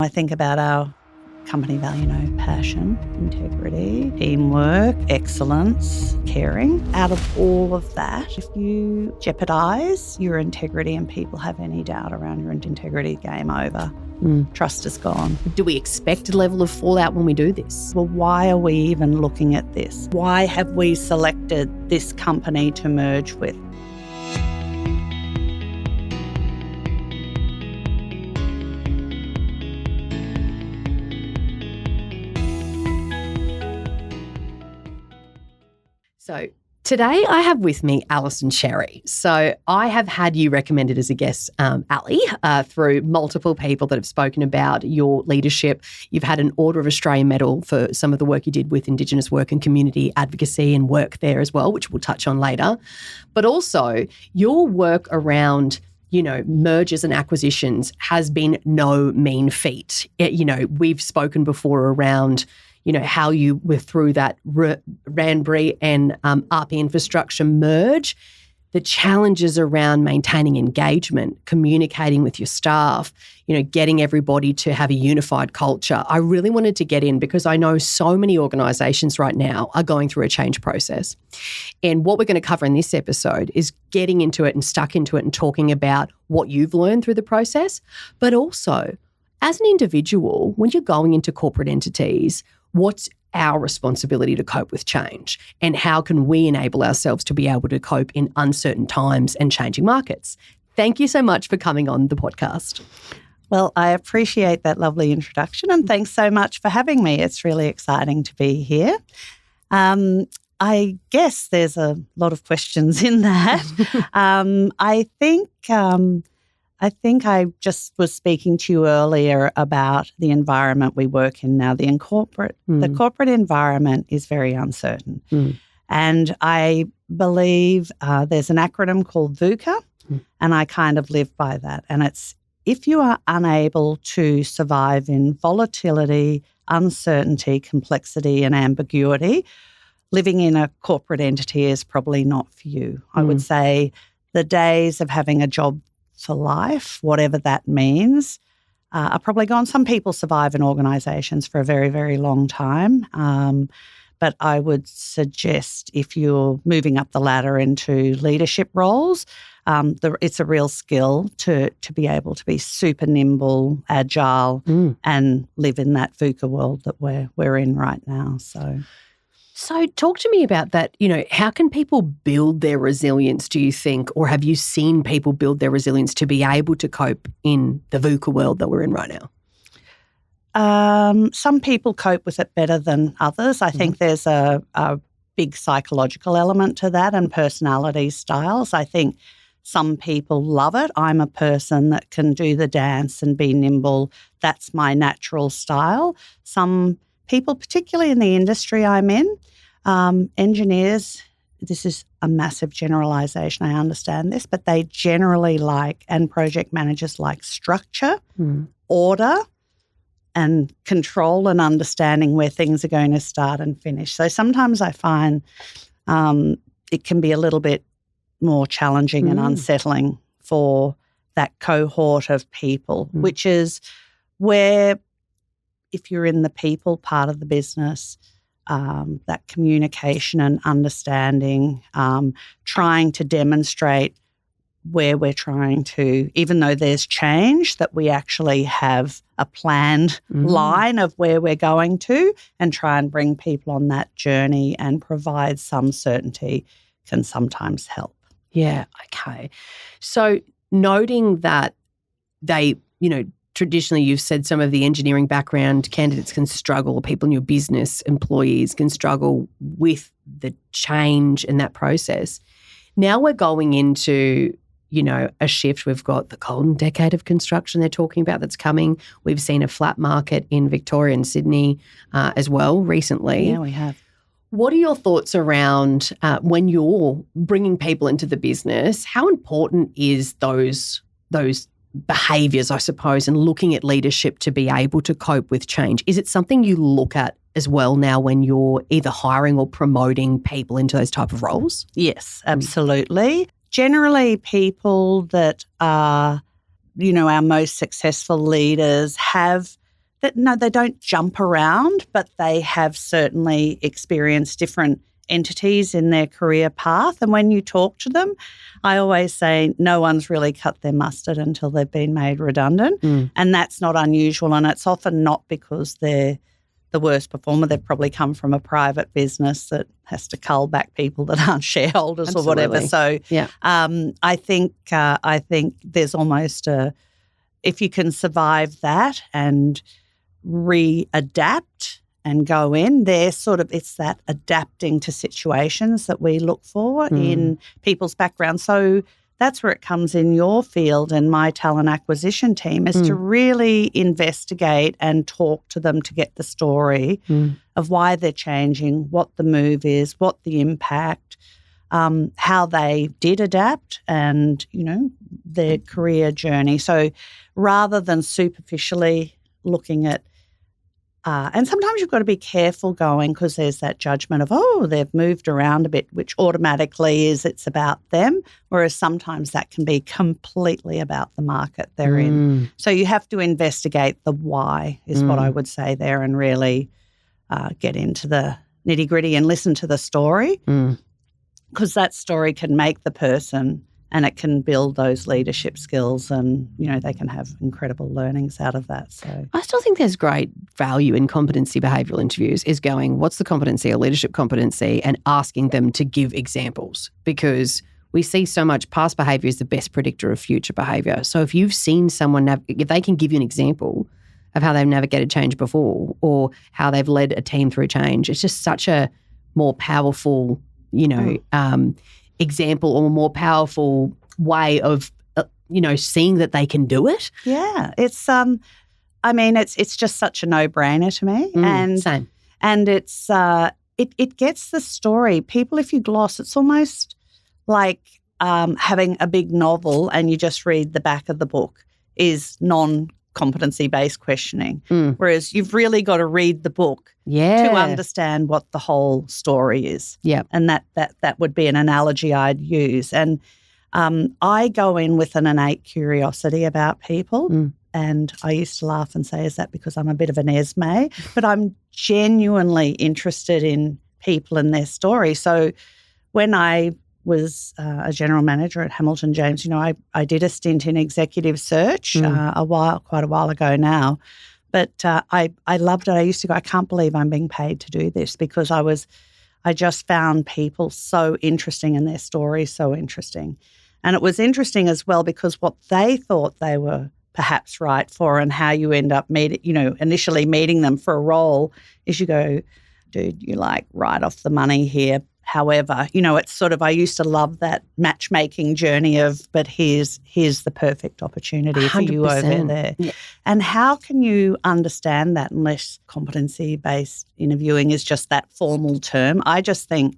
I think about our company value, passion, integrity, teamwork, excellence, caring. Out of all of that, if you jeopardise your integrity and people have any doubt around your integrity, game over. Trust is gone. Do we expect a level of fallout when we do this? Well, why are we even looking at this? Why have we selected this company to merge with? So today I have with me Alison Sherry. So I have had you recommended as a guest, Ali, through multiple people that have spoken about your leadership. You've had an Order of Australia Medal for some of the work you did with Indigenous work and community advocacy and work there as well, which we'll touch on later. But also your work around mergers and acquisitions has been no mean feat. We've spoken before around how you were through that Randbury and RP infrastructure merge, the challenges around maintaining engagement, communicating with your staff, getting everybody to have a unified culture. I really wanted to get in because I know so many organisations right now are going through a change process. And what we're going to cover in this episode is getting into it and stuck into it and talking about what you've learned through the process, but also as an individual, when you're going into corporate entities, what's our responsibility to cope with change and how can we enable ourselves to be able to cope in uncertain times and changing markets? Thank you so much for coming on the podcast. Well, I appreciate that lovely introduction and thanks so much for having me. It's really exciting to be here. I guess there's a lot of questions in that. I think I just was speaking to you earlier about the environment we work in now. The corporate environment is very uncertain. And I believe there's an acronym called VUCA, and I kind of live by that. And it's if you are unable to survive in volatility, uncertainty, complexity and ambiguity, living in a corporate entity is probably not for you. I would say the days of having a job for life, whatever that means, are probably gone. Some people survive in organisations for a very, very long time. But I would suggest if you're moving up the ladder into leadership roles, it's a real skill to be able to be super nimble, agile and live in that VUCA world that we're in right now. So talk to me about that. How can people build their resilience, do you think, or have you seen people build their resilience to be able to cope in the VUCA world that we're in right now? Some people cope with it better than others. I think there's a big psychological element to that and personality styles. I think some people love it. I'm a person that can do the dance and be nimble. That's my natural style. Some people, particularly in the industry I'm in, engineers, this is a massive generalisation, I understand this, but they generally like, and project managers like structure, order and control and understanding where things are going to start and finish. So sometimes I find it can be a little bit more challenging and unsettling for that cohort of people, which is where if you're in the people part of the business, that communication and understanding, trying to demonstrate where we're trying to, even though there's change, that we actually have a planned line of where we're going to and try and bring people on that journey and provide some certainty can sometimes help. Yeah, okay. So noting that they, traditionally, you've said some of the engineering background candidates can struggle, people in your business, employees can struggle with the change in that process. Now we're going into, a shift. We've got the golden decade of construction they're talking about that's coming. We've seen a flat market in Victoria and Sydney as well recently. Yeah, we have. What are your thoughts around when you're bringing people into the business? How important is those behaviours, I suppose, and looking at leadership to be able to cope with change? Is it something you look at as well now when you're either hiring or promoting people into those type of roles? Yes, absolutely. Generally, people that are, our most successful leaders have no, they don't jump around, but they have certainly experienced different entities in their career path. And when you talk to them, I always say no one's really cut their mustard until they've been made redundant. And that's not unusual. And it's often not because they're the worst performer. They've probably come from a private business that has to cull back people that aren't shareholders or whatever. So I think there's almost if you can survive that and readapt and go in, it's that adapting to situations that we look for in people's background. So that's where it comes in your field and my talent acquisition team is to really investigate and talk to them to get the story of why they're changing, what the move is, what the impact, how they did adapt and, their career journey. So rather than superficially looking at and sometimes you've got to be careful going because there's that judgment of, they've moved around a bit, which automatically it's about them, whereas sometimes that can be completely about the market they're in. So you have to investigate the why is what I would say there and really get into the nitty-gritty and listen to the story because that story can make the person and it can build those leadership skills and, they can have incredible learnings out of that. So I still think there's great value in competency behavioural interviews is going, what's the competency or leadership competency and asking them to give examples because we see so much past behaviour is the best predictor of future behaviour. So if you've seen someone, if they can give you an example of how they've navigated change before or how they've led a team through change, it's just such a more powerful, example or more powerful way of, seeing that they can do it. Yeah, it's it's just such a no-brainer to me. And same. And it's it gets the story. People, if you gloss, it's almost like having a big novel and you just read the back of the book is non-competency-based questioning. Whereas you've really got to read the book to understand what the whole story is. Yeah. And that would be an analogy I'd use. And I go in with an innate curiosity about people. And I used to laugh and say, is that because I'm a bit of an Esme? But I'm genuinely interested in people and their story. So when I was a general manager at Hamilton James, I did a stint in executive search quite a while ago now. But I loved it. I used to go, I can't believe I'm being paid to do this because I just found people so interesting and their stories so interesting. And it was interesting as well because what they thought they were perhaps right for and how you end up initially meeting them for a role is you go, dude, you right off the money here. However, it's sort of, I used to love that matchmaking journey but here's the perfect opportunity 100%. For you over there. Yeah. And how can you understand that unless competency-based interviewing is just that formal term? I just think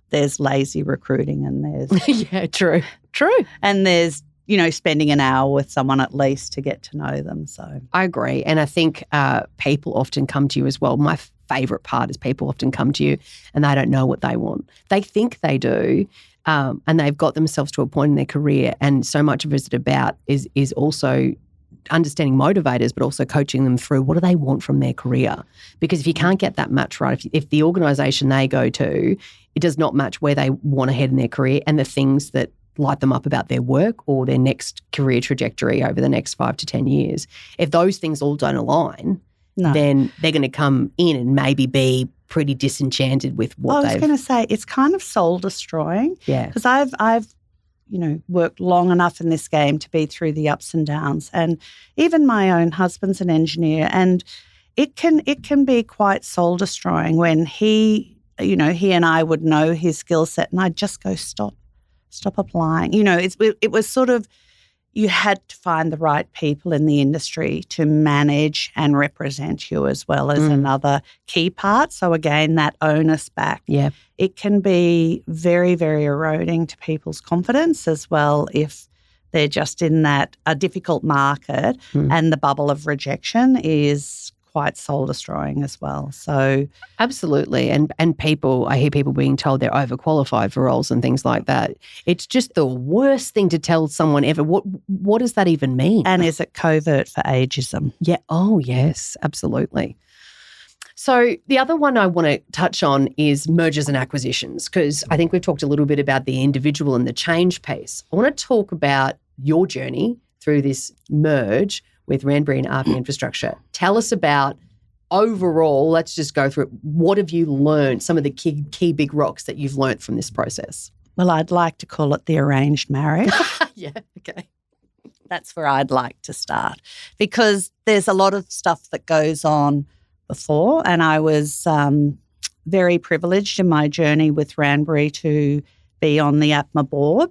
there's lazy recruiting and there's... Yeah, true. And there's, spending an hour with someone at least to get to know them. So I agree. And I think people often come to you as well. My favourite part is people often come to you and they don't know what they want. They think they do and they've got themselves to a point in their career and so much of it about is also understanding motivators but also coaching them through what do they want from their career. Because if you can't get that match right, if the organisation they go to, it does not match where they want to head in their career and the things that light them up about their work or their next career trajectory over the next 5 to 10 years. If those things all don't align, then they're going to come in and maybe be pretty disenchanted with what they've... I was going to say, it's kind of soul-destroying. Yeah. Because I've worked long enough in this game to be through the ups and downs. And even my own husband's an engineer and it can be quite soul-destroying when he and I would know his skill set and I'd just go, stop applying. It was sort of, you had to find the right people in the industry to manage and represent you as well as another key part. So again, that onus back. Yeah. It can be very, very eroding to people's confidence as well if they're just in a difficult market and the bubble of rejection is quite soul-destroying as well. So absolutely. And I hear people being told they're overqualified for roles and things like that. It's just the worst thing to tell someone ever. What does that even mean? And is it covert for ageism? Yeah. Oh, yes, absolutely. So the other one I want to touch on is mergers and acquisitions, because I think we've talked a little bit about the individual and the change piece. I want to talk about your journey through this merge with Randbury and RP Infrastructure. Tell us about overall, let's just go through it. What have you learned, some of the key big rocks that you've learned from this process? Well, I'd like to call it the arranged marriage. Yeah, okay. That's where I'd like to start, because there's a lot of stuff that goes on before, and I was very privileged in my journey with Randbury to be on the APMA board.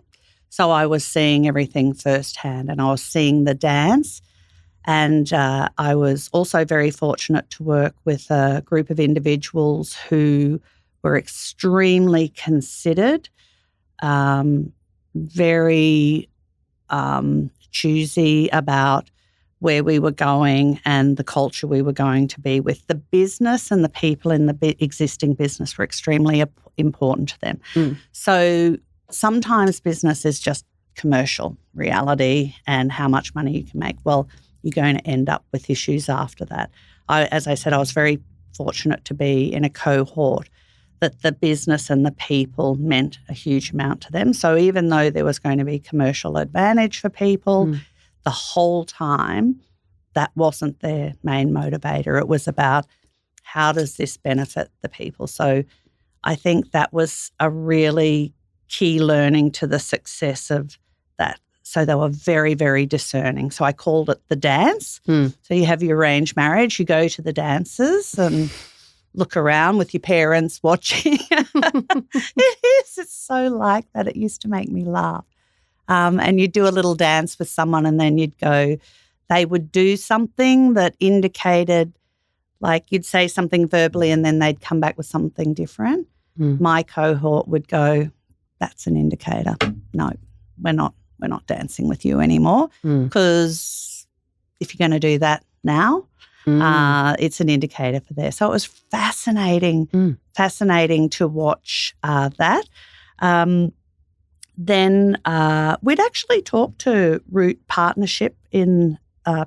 So I was seeing everything firsthand, and I was seeing the dance. And I was also very fortunate to work with a group of individuals who were extremely considered, very choosy about where we were going and the culture we were going to be with. The business and the people in the existing business were extremely important to them. So sometimes business is just commercial reality and how much money you can make. Well, you're going to end up with issues after that. As I said, I was very fortunate to be in a cohort that the business and the people meant a huge amount to them. So even though there was going to be commercial advantage for people, the whole time that wasn't their main motivator. It was about how does this benefit the people? So I think that was a really key learning to the success of that. So they were very, very discerning. So I called it the dance. So you have your arranged marriage, you go to the dances and look around with your parents watching. It's so like that. It used to make me laugh. And you'd do a little dance with someone and then you'd go, they would do something that indicated, like you'd say something verbally and then they'd come back with something different. My cohort would go, that's an indicator. No, we're not dancing with you anymore, because if you're going to do that now, it's an indicator for there. So it was fascinating to watch that. Then we'd actually talked to Root Partnership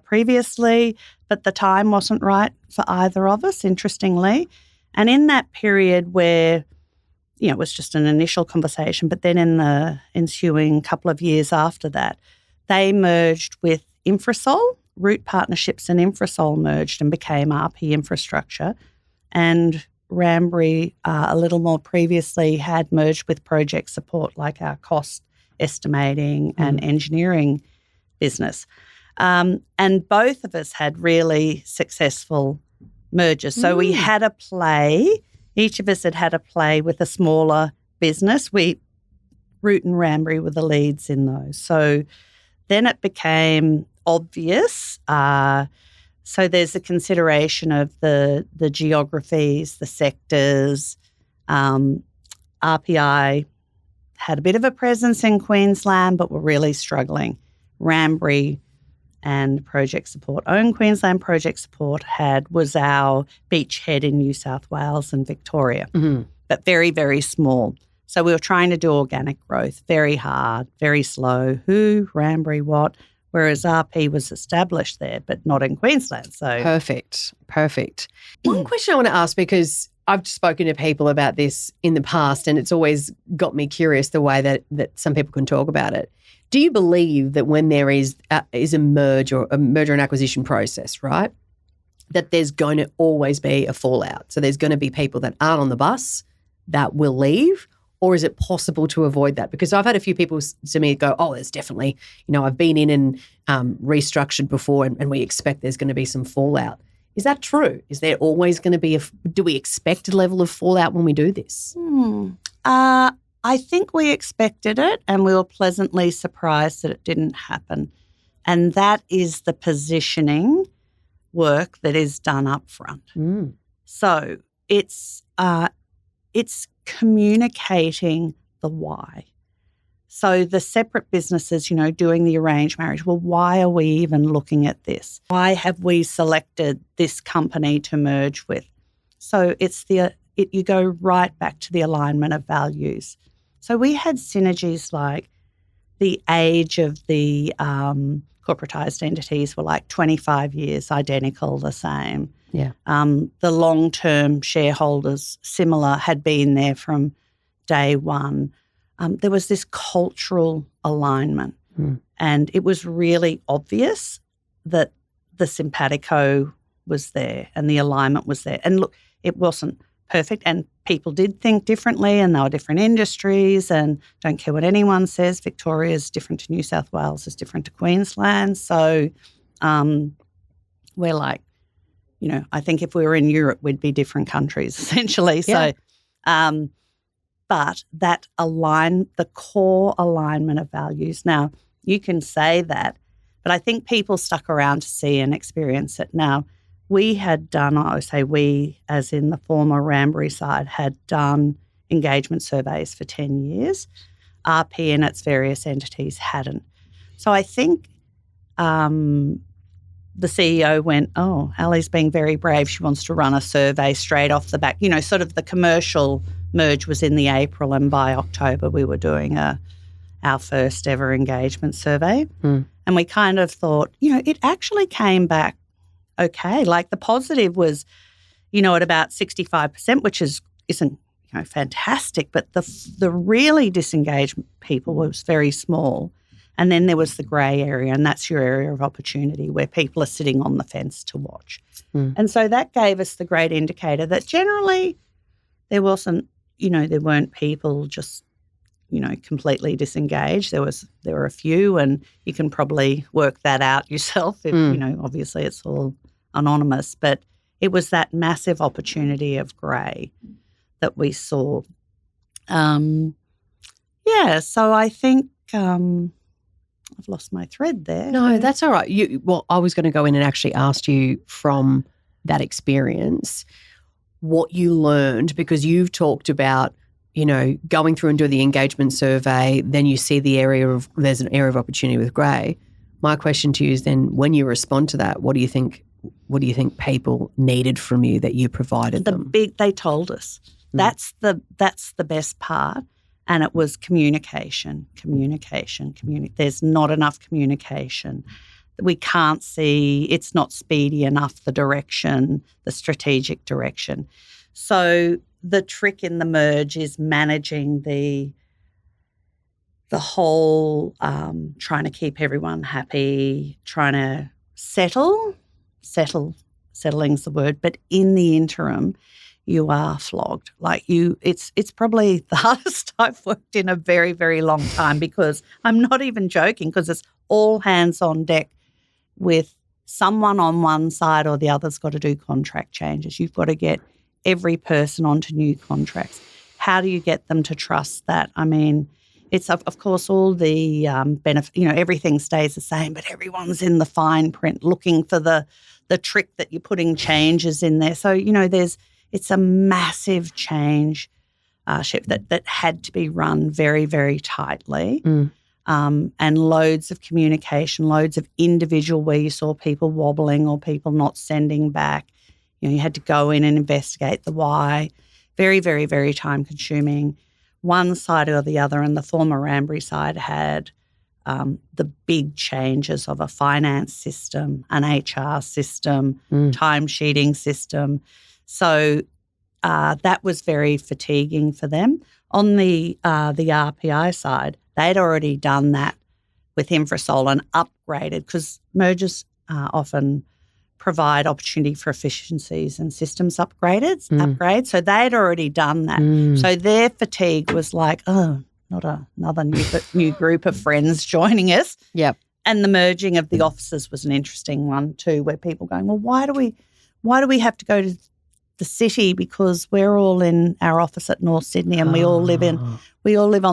previously, but the time wasn't right for either of us, interestingly. And in that period where, it was just an initial conversation, but then in the ensuing couple of years after that, they merged with Infrasol. Root Partnerships and Infrasol merged and became RP Infrastructure. And Randbury, a little more previously, had merged with project support, like our cost estimating and engineering business. And both of us had really successful mergers. So we had a play. Each of us had a play with a smaller business. Root and Randbury were the leads in those. So then it became obvious. So there's a consideration of the geographies, the sectors. RPI had a bit of a presence in Queensland, but were really struggling. Randbury and Project Support owned Queensland. Project Support was our beachhead in New South Wales and Victoria, but very, very small. So we were trying to do organic growth, very hard, very slow. Who, Randbury, what? Whereas RP was established there, but not in Queensland. So Perfect. One question I want to ask, because I've spoken to people about this in the past and it's always got me curious the way that some people can talk about it. Do you believe that when there is a merger and acquisition process, right, that there's going to always be a fallout? So there's going to be people that aren't on the bus that will leave, or is it possible to avoid that? Because I've had a few people to me go, oh, there's definitely, I've been in and restructured before and we expect there's going to be some fallout. Is that true? Is there always going to be do we expect a level of fallout when we do this? I think we expected it and we were pleasantly surprised that it didn't happen. And that is the positioning work that is done up front. So it's communicating the why. So the separate businesses, doing the arranged marriage, well, why are we even looking at this? Why have we selected this company to merge with? So you go right back to the alignment of values. So we had synergies like the age of the corporatized entities were like 25 years, identical, the same. Yeah. The long-term shareholders, similar, had been there from day one. There was this cultural alignment, and it was really obvious that the simpatico was there and the alignment was there. And look, it wasn't perfect, and people did think differently, and there were different industries, and don't care what anyone says, Victoria is different to New South Wales, is different to Queensland. So we're like, I think if we were in Europe, we'd be different countries essentially. Yeah. So, but that the core alignment of values. Now, you can say that, but I think people stuck around to see and experience it. Now, we had done, I would say we, as in the former Ramboury side, had done engagement surveys for 10 years. RP and its various entities hadn't. So I think the CEO went, Ali's being very brave. She wants to run a survey straight off the back. Sort of the commercial merge was in the April, and by October we were doing our first ever engagement survey. And we kind of thought, it actually came back okay. Like the positive was, at about 65%, which isn't fantastic, but the really disengaged people was very small. And then there was the grey area, and that's your area of opportunity where people are sitting on the fence to watch. And so that gave us the great indicator that generally there wasn't, there weren't people just, completely disengaged. There were a few, and you can probably work that out yourself if, obviously it's all anonymous, but it was that massive opportunity of grey that we saw. So I think I've lost my thread there. No, that's all right. I was going to go in and actually ask you from that experience what you learned, because you've talked about, going through and doing the engagement survey, then you see there's an area of opportunity with grey. My question to you is then, when you respond to that, what do you think people needed from you that you provided them? They told us. That's the best part. And it was communication. There's not enough communication. We can't see, it's not speedy enough, the strategic direction. So the trick in the merge is managing the whole, trying to keep everyone happy, trying to settling's the word, but in the interim, you are flogged. It's probably the hardest I've worked in a very, very long time, because I'm not even joking, because it's all hands on deck with someone on one side or the other's got to do contract changes. You've got to get every person onto new contracts. How do you get them to trust that? I mean, it's of course all the benefit, everything stays the same, but everyone's in the fine print looking for the trick that you're putting changes in there. So, it's a massive change ship that had to be run very, very tightly, and loads of communication, loads of individual where you saw people wobbling or people not sending back. You had to go in and investigate the why. Very, very, very time consuming. One side or the other, and the former Ramboury side had the big changes of a finance system, an HR system, timesheeting system. So that was very fatiguing for them. On the RPI side, they'd already done that with Infrasol and upgraded, because mergers often provide opportunity for efficiencies and systems upgrades. So they'd already done that. So their fatigue was like, not another new group of friends joining us. Yep. And the merging of the offices was an interesting one too, where people going, well, why do we have to go to the city, because we're all in our office at North Sydney and we all live on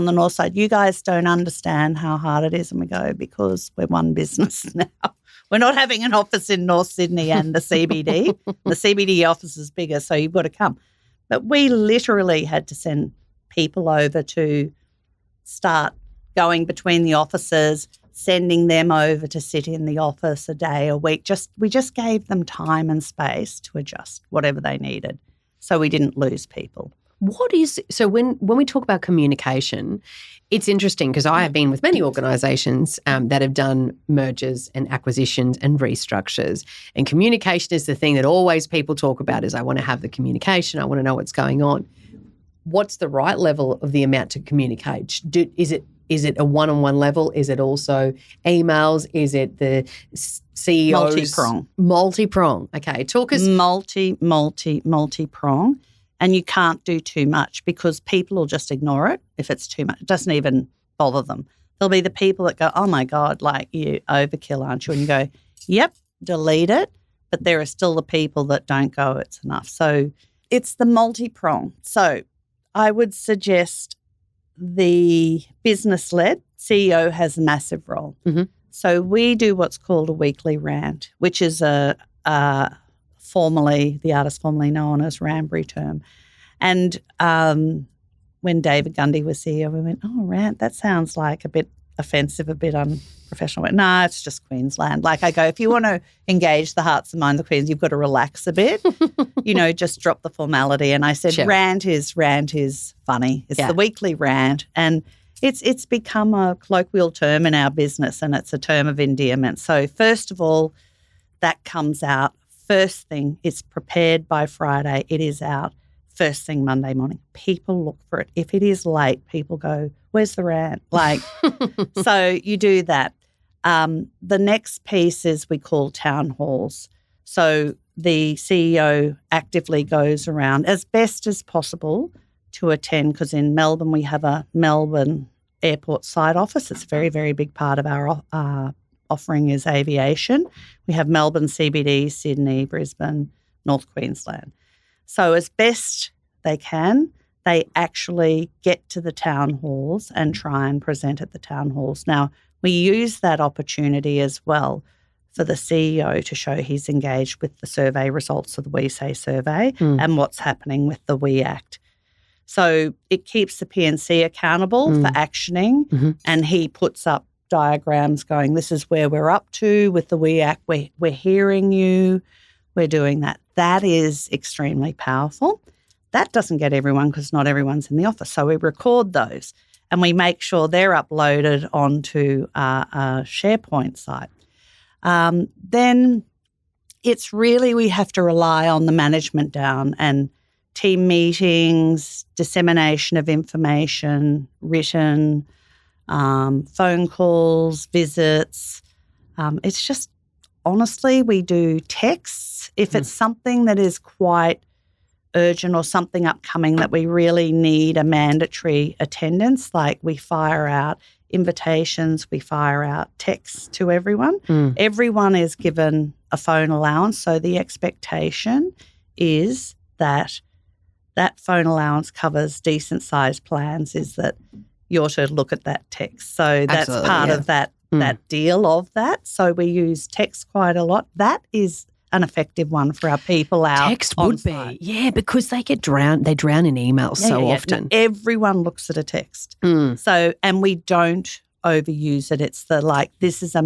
the north side. You guys don't understand how hard it is. And we go, because we're one business now. We're not having an office in North Sydney and the CBD. The CBD office is bigger, so you've got to come. But we literally had to send people over to start going between the offices, sending them over to sit in the office a day a week. We just gave them time and space to adjust whatever they needed, so we didn't lose people. So when we talk about communication, it's interesting because I have been with many organisations that have done mergers and acquisitions and restructures, and communication is the thing that always people talk about is I want to have the communication, I want to know what's going on. What's the right level of the amount to communicate? Is it a one-on-one level? Is it also emails? Is it the CEO's? Multi-prong. Okay, talk us. Multi-prong. And you can't do too much because people will just ignore it if it's too much. It doesn't even bother them. There'll be the people that go, oh, my God, like you overkill, aren't you? And you go, yep, delete it. But there are still the people that don't go, it's enough. So it's the multi-prong. So I would suggest the business-led CEO has a massive role. Mm-hmm. So we do what's called a weekly rant, which is the artist formerly known as Rambry term. And when David Gundy was CEO, we went, oh, rant, that sounds like a bit offensive, a bit unprofessional. I went, no, it's just Queensland. Like I go, if you want to engage the hearts and minds of the Queens, you've got to relax a bit, just drop the formality. And I said, sure. Rant is funny. It's the weekly rant. And it's become a colloquial term in our business, and it's a term of endearment. So first of all, that comes out. First thing, it's prepared by Friday. It is out first thing Monday morning. People look for it. If it is late, people go, where's the rant? So you do that. The next piece is we call town halls. So the CEO actively goes around as best as possible to attend, because in Melbourne we have a Melbourne airport side office. It's a very, very big part of our offering is aviation. We have Melbourne CBD, Sydney, Brisbane, North Queensland. So as best they can, they actually get to the town halls and try and present at the town halls. Now, we use that opportunity as well for the CEO to show he's engaged with the survey results of the We Say survey and what's happening with the We Act. So it keeps the PNC accountable for actioning, and he puts up diagrams going, this is where we're up to with the We Act. We're hearing you. We're doing that. That is extremely powerful. That doesn't get everyone because not everyone's in the office. So we record those and we make sure they're uploaded onto a SharePoint site. Then it's really we have to rely on the management down and team meetings, dissemination of information, written, phone calls, visits. It's just, honestly, we do texts. If it's something that is quite urgent or something upcoming that we really need a mandatory attendance, like we fire out invitations, we fire out texts to everyone. Everyone is given a phone allowance. So the expectation is that that phone allowance covers decent-sized plans, is that you're to look at that text. So that's part of that deal of that. So we use text quite a lot. That is an effective one for our people out. Text would be, because they get drowned. They drown in emails often. No, everyone looks at a text. So, and we don't overuse it. It's this is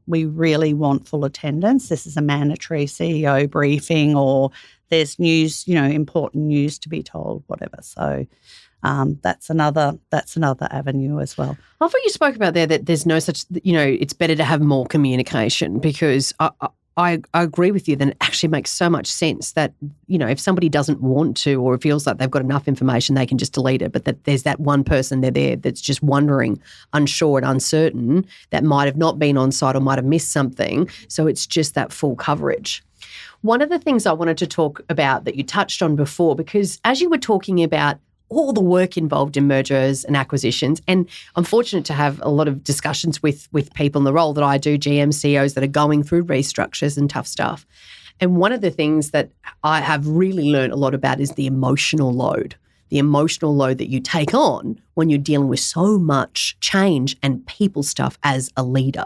we really want full attendance. This is a mandatory CEO briefing, or there's news, important news to be told, whatever. So that's another avenue as well. I thought you spoke about there that there's no such, it's better to have more communication, because I agree with you that it actually makes so much sense that, if somebody doesn't want to or feels like they've got enough information, they can just delete it. But that there's that one person there that's just wondering, unsure and uncertain, that might have not been on site or might have missed something. So it's just that full coverage. One of the things I wanted to talk about that you touched on before, because as you were talking about all the work involved in mergers and acquisitions, and I'm fortunate to have a lot of discussions with people in the role that I do, GM CEOs that are going through restructures and tough stuff. And one of the things that I have really learned a lot about is the emotional load that you take on when you're dealing with so much change and people stuff as a leader.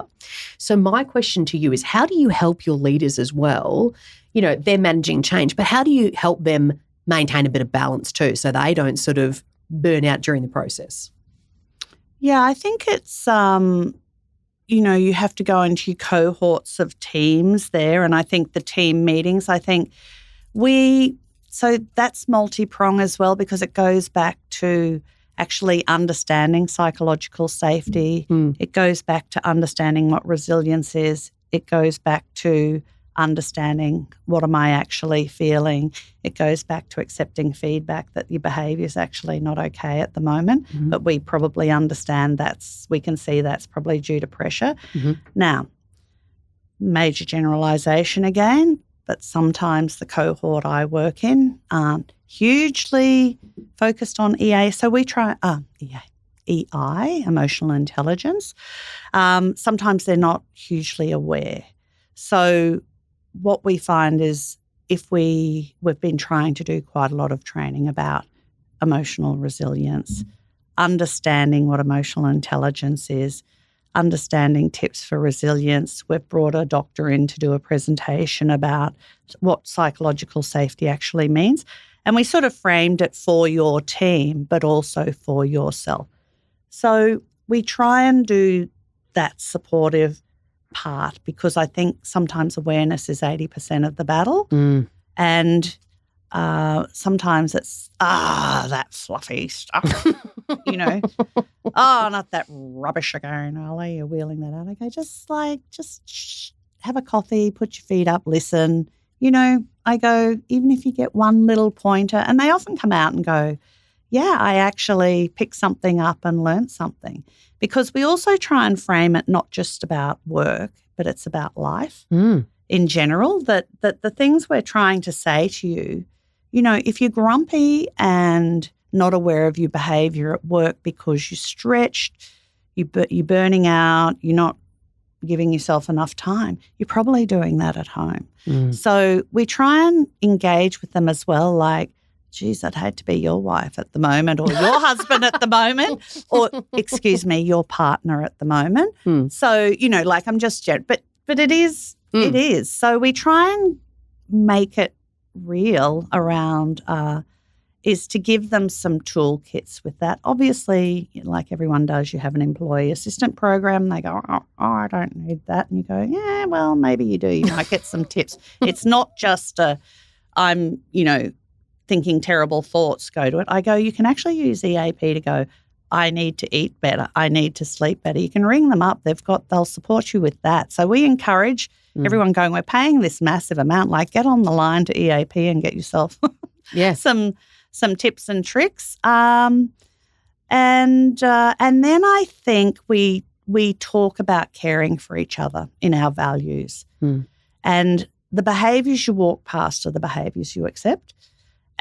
So my question to you is, how do you help your leaders as well? They're managing change, but how do you help them maintain a bit of balance too, so they don't sort of burn out during the process? Yeah, I think it's, you have to go into your cohorts of teams there. And I think the team meetings, so that's multi-prong as well, because it goes back to actually understanding psychological safety. It goes back to understanding what resilience is. It goes back to understanding what am I actually feeling. It goes back to accepting feedback that your behaviour is actually not okay at the moment, but we probably understand we can see that's probably due to pressure. Now, major generalisation again, but sometimes the cohort I work in aren't hugely focused on EA. So we try EI, emotional intelligence. Sometimes they're not hugely aware. So what we find is we've been trying to do quite a lot of training about emotional resilience, understanding what emotional intelligence is, understanding tips for resilience. We've brought a doctor in to do a presentation about what psychological safety actually means. And we sort of framed it for your team, but also for yourself. So we try and do that supportive part, because I think sometimes awareness is 80% of the battle. And sometimes it's, that fluffy stuff, not that rubbish again, Ollie, you're wheeling that out. Okay, just have a coffee, put your feet up, listen. I go, even if you get one little pointer, and they often come out and go, yeah, I actually picked something up and learned something. Because we also try and frame it not just about work, but it's about life in general, that the things we're trying to say to you, if you're grumpy and not aware of your behaviour at work because you're stretched, you're burning out, you're not giving yourself enough time, you're probably doing that at home. So we try and engage with them as well, like, geez, I'd hate to be your wife at the moment, or your husband at the moment, or, excuse me, your partner at the moment. So, I'm just, but it is, it is. So we try and make it real around, is to give them some toolkits with that. Obviously, like everyone does, you have an employee assistant program. They go, oh, I don't need that. And you go, yeah, well, maybe you do. You might get some tips. It's not just I'm, thinking terrible thoughts, go to it. I go, you can actually use EAP to go, I need to eat better. I need to sleep better. You can ring them up. They'll support you with that. So we encourage everyone going, we're paying this massive amount, like get on the line to EAP and get yourself some tips and tricks. And then I think we talk about caring for each other in our values. And the behaviours you walk past are the behaviours you accept.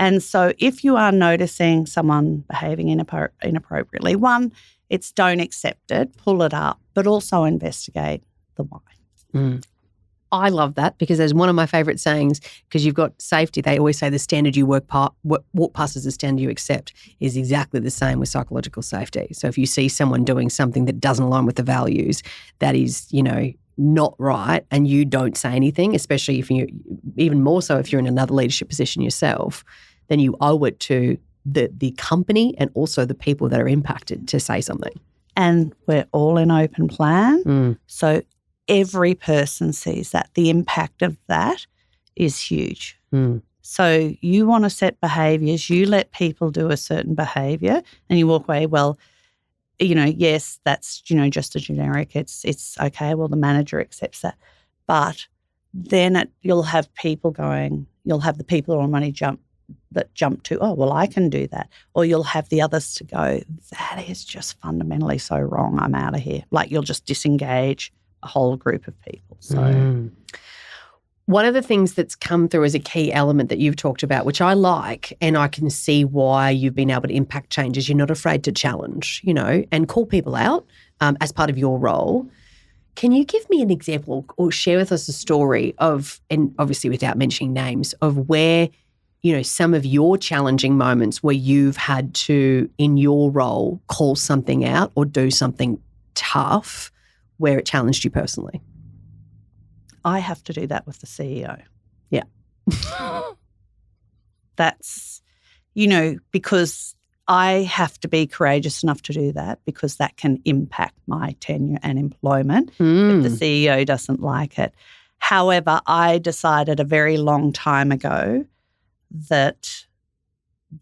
And so if you are noticing someone behaving inappropriately, one, it's don't accept it, pull it up, but also investigate the why. I love that, because there's one of my favourite sayings, because you've got safety. They always say the standard you walk past is the standard you accept, is exactly the same with psychological safety. So if you see someone doing something that doesn't align with the values, that is, not right, and you don't say anything, especially if even more so if you're in another leadership position yourself, then you owe it to the company and also the people that are impacted to say something. And we're all in open plan. So every person sees that. The impact of that is huge. So you want to set behaviours, you let people do a certain behaviour and you walk away, well, yes, that's, just a generic, it's okay, well, the manager accepts that. But then you'll have people you'll have the people who already jump to, oh, well, I can do that. Or you'll have the others to go, that is just fundamentally so wrong, I'm out of here. Like you'll just disengage a whole group of people. So one of the things that's come through as a key element that you've talked about, which I like, and I can see why you've been able to impact change, is you're not afraid to challenge, and call people out as part of your role. Can you give me an example or share with us a story of, and obviously without mentioning names, of where, some of your challenging moments where you've had to, in your role, call something out or do something tough where it challenged you personally? I have to do that with the CEO. Yeah. That's, because I have to be courageous enough to do that because that can impact my tenure and employment if the CEO doesn't like it. However, I decided a very long time ago that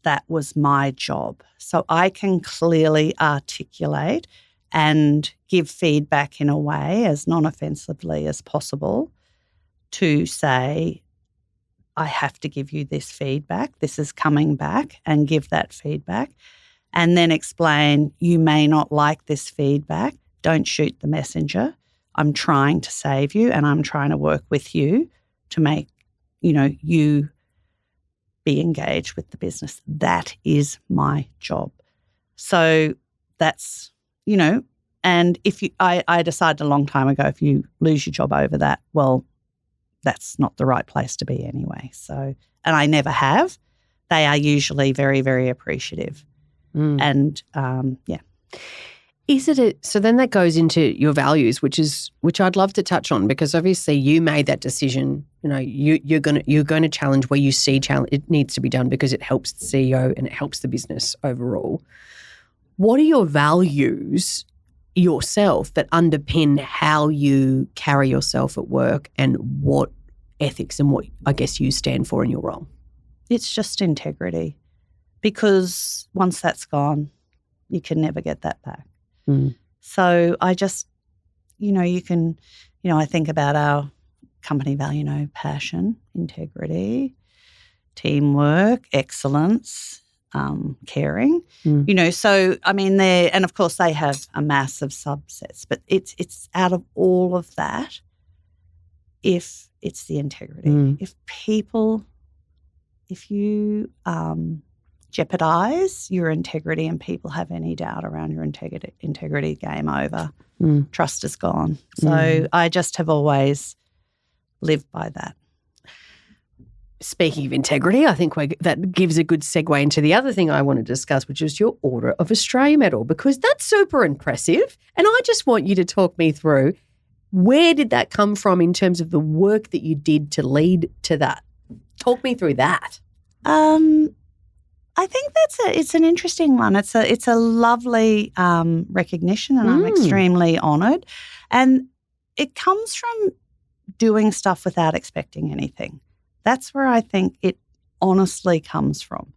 that was my job. So I can clearly articulate and give feedback in a way as non-offensively as possible to say, I have to give you this feedback. This is coming back, and give that feedback. And then explain, you may not like this feedback. Don't shoot the messenger. I'm trying to save you, and I'm trying to work with you to make, you be engaged with the business. That is my job. So that's, and I decided a long time ago, if you lose your job over that, well, that's not the right place to be anyway. So, and I never have. They are usually very, very appreciative. And yeah. Is it so then that goes into your values, which I'd love to touch on, because obviously you made that decision. You're going to challenge where you see it needs to be done because it helps the CEO and it helps the business overall. What are your values yourself that underpin how you carry yourself at work, and what ethics and what I guess you stand for in your role? It's just integrity, because once that's gone, you can never get that back. So I just, you can, I think about our company value, passion, integrity, teamwork, excellence, caring, so I mean and of course they have a massive subsets, but it's out of all of that, if it's the integrity. If you jeopardize your integrity and people have any doubt around your integrity, game over. Trust is gone. So I just have always lived by that. Speaking of integrity, I think that gives a good segue into the other thing I want to discuss, which is your Order of Australia medal, because that's super impressive. And I just want you to talk me through, where did that come from in terms of the work that you did to lead to that? Talk me through that. I think it's an interesting one. It's a lovely recognition, and I'm extremely honoured. And it comes from doing stuff without expecting anything. That's where I think it honestly comes from,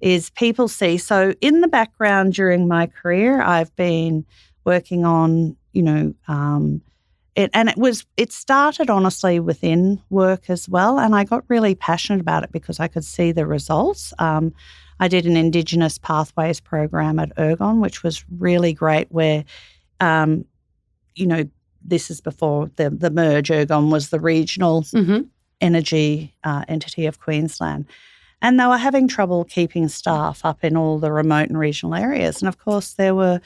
is people see. So in the background during my career, I've been working on, it started honestly within work as well, and I got really passionate about it because I could see the results. I did an Indigenous Pathways program at Ergon, which was really great, where, this is before the merge. Ergon was the regional energy entity of Queensland, and they were having trouble keeping staff up in all the remote and regional areas. And, of course, there were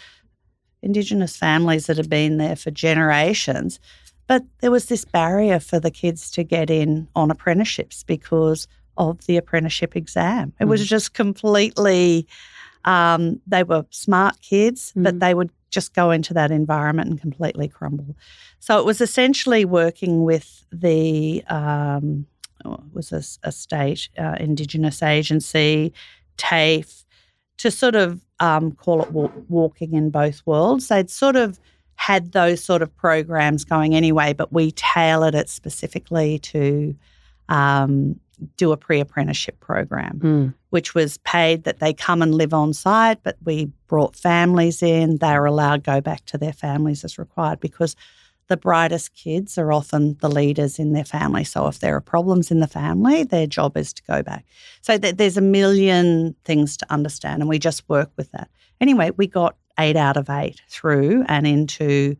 Indigenous families that had been there for generations, but there was this barrier for the kids to get in on apprenticeships because of the apprenticeship exam. It was just completely they were smart kids, but they would just go into that environment and completely crumble. So it was essentially working with the a state Indigenous agency, TAFE, to sort of call it walking in both worlds. They'd sort of had those sort of programs going anyway, but we tailored it specifically to do a pre-apprenticeship program, which was paid that they come and live on site, but we brought families in. They were allowed to go back to their families as required, because the brightest kids are often the leaders in their family. So if there are problems in the family, their job is to go back. So there's a million things to understand, and we just work with that. Anyway, we got 8 out of 8 through and into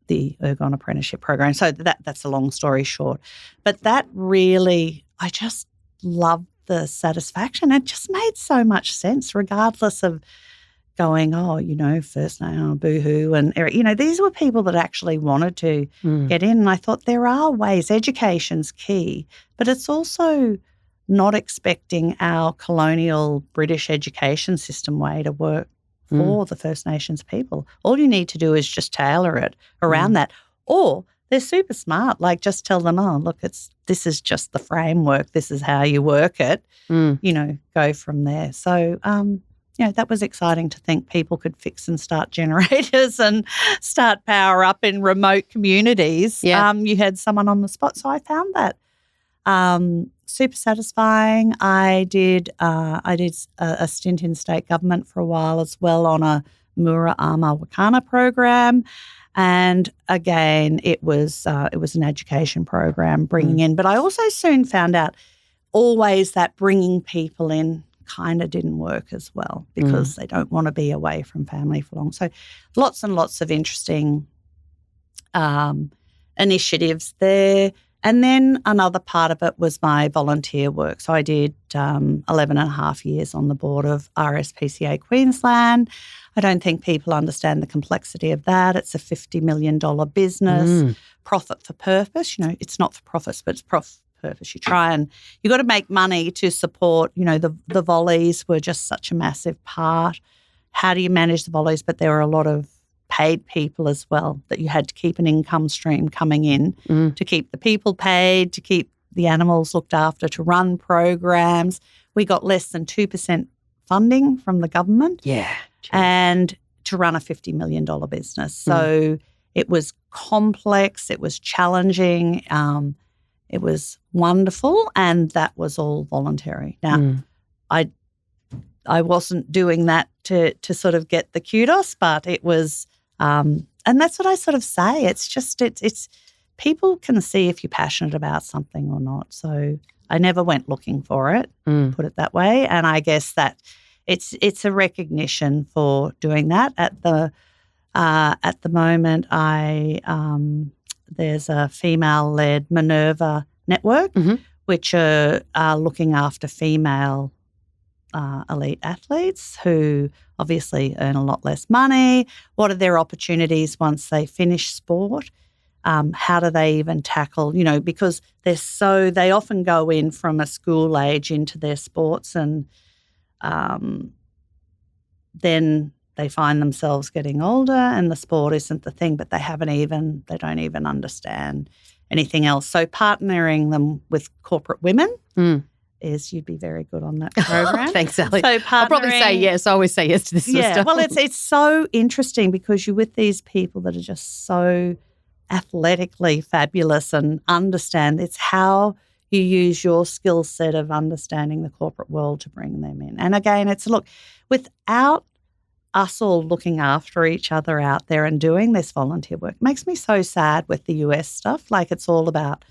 the Ergon Apprenticeship Program. So that's a long story short. But that really, I just loved the satisfaction. It just made so much sense, regardless of going, First Name, boohoo. And, these were people that actually wanted to get in. And I thought there are ways. Education's key, but it's also not expecting our colonial British education system way to work for the First Nations people. All you need to do is just tailor it around that. Or they're super smart, like just tell them, look, this is just the framework. This is how you work it, go from there. So that was exciting to think people could fix and start generators and start power up in remote communities. Yeah. You had someone on the spot. So I found that super satisfying. I did a stint in state government for a while as well on a Mura Ama Wakana program. And again, it was an education program bringing in. But I also soon found out always that bringing people in kind of didn't work as well because they don't want to be away from family for long. So lots and lots of interesting initiatives there. And then another part of it was my volunteer work. So I did 11 and a half years on the board of RSPCA Queensland. I don't think people understand the complexity of that. It's a $50 million business, profit for purpose. It's not for profits, but it's profit for purpose. You got to make money to support, the volleys were just such a massive part. How do you manage the volleys? But there were a lot of paid people as well that you had to keep an income stream coming in to keep the people paid, to keep the animals looked after, to run programs. We got less than 2% funding from the government. Yeah. And to run a $50 million business. So it was complex, it was challenging, it was wonderful, and that was all voluntary. Now, I wasn't doing that to sort of get the kudos, but it was, and that's what I sort of say. It's just, it's people can see if you're passionate about something or not. So I never went looking for it, put it that way. And I guess that it's a recognition for doing that. At the moment, there's a female-led Minerva network, which are looking after female elite athletes who obviously earn a lot less money. What are their opportunities once they finish sport? How do they even tackle, because they often go in from a school age into their sports and then they find themselves getting older and the sport isn't the thing, but they don't even understand anything else. So partnering them with corporate women you'd be very good on that program. Thanks, Sally. So I'll probably say yes. I always say yes to this sort of stuff. Well, it's so interesting because you're with these people that are just so athletically fabulous and understand. It's how you use your skill set of understanding the corporate world to bring them in. And again, without us all looking after each other out there and doing this volunteer work, makes me so sad with the US stuff. Like it's all about,